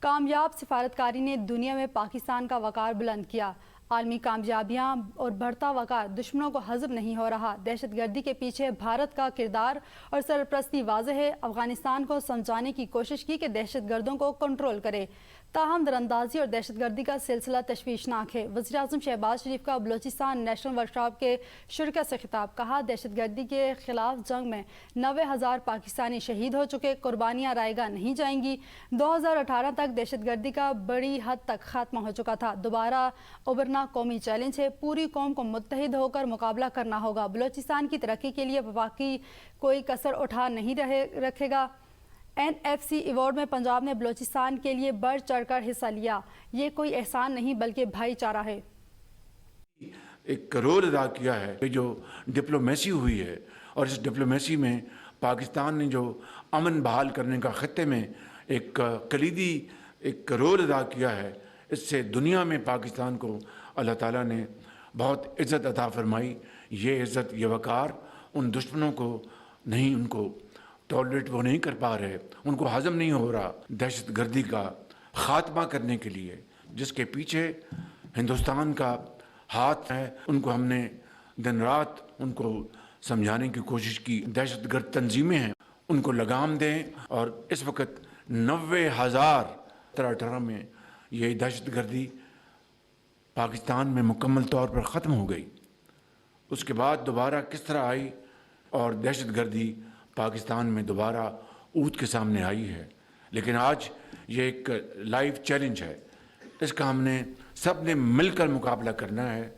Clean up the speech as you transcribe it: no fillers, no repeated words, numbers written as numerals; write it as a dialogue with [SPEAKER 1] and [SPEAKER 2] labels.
[SPEAKER 1] کامیاب سفارتکاری نے دنیا میں پاکستان کا وقار بلند کیا۔ عالمی کامیابیاں اور بڑھتا وقار دشمنوں کو ہضم نہیں ہو رہا۔ دہشت گردی کے پیچھے بھارت کا کردار اور سرپرستی واضح ہے۔ افغانستان کو سمجھانے کی کوشش کی کہ دہشت گردوں کو کنٹرول کرے، تاہم دراندازی اور دہشت گردی کا سلسلہ تشویشناک ہے۔ وزیر اعظم شہباز شریف کا بلوچستان نیشنل ورکشاپ کے شرکاء سے خطاب، کہا دہشت گردی کے خلاف جنگ میں 90,000 پاکستانی شہید ہو چکے، قربانیاں رائے گاہ نہیں جائیں گی۔ 2018 تک دہشت گردی کا بڑی حد تک خاتمہ ہو چکا تھا۔ دوبارہ ابھرنا قومی چیلنج ہے، پوری قوم کو متحد ہو کر مقابلہ کرنا ہوگا۔ بلوچستان کی ترقی کے لیے وفاقی کوئی کسر اٹھا نہیں رکھے گا۔ NFC ایوارڈ میں پنجاب نے بلوچستان کے لیے بڑھ چڑھ کر حصہ لیا۔ یہ کوئی احسان نہیں بلکہ بھائی چارہ ہے۔
[SPEAKER 2] ایک رول ادا کیا ہے جو ڈپلومیسی ہوئی ہے، اور اس ڈپلومیسی میں پاکستان نے جو امن بحال کرنے کا خطے میں ایک کلیدی ایک رول ادا کیا ہے، اس سے دنیا میں پاکستان کو اللہ تعالیٰ نے بہت عزت عطا فرمائی۔ یہ عزت، یہ وقار ان دشمنوں کو نہیں، ان کو ٹالریٹ وہ نہیں کر پا رہے، ان کو ہضم نہیں ہو رہا۔ دہشت گردی کا خاتمہ کرنے کے لیے جس کے پیچھے ہندوستان کا ہاتھ ہے، ان کو ہم نے دن رات ان کو سمجھانے کی کوشش کی۔ دہشت گرد تنظیمیں ہیں، ان کو لگام دیں، اور اس وقت 90,000 2018 میں یہ دہشت گردی پاکستان میں مکمل طور پر ختم ہو گئی۔ اس کے بعد دوبارہ کس طرح آئی اور دہشت گردی پاکستان میں دوبارہ اونٹ کے سامنے آئی ہے، لیکن آج یہ ایک لائیو چیلنج ہے، اس کا ہم نے سب نے مل کر مقابلہ کرنا ہے۔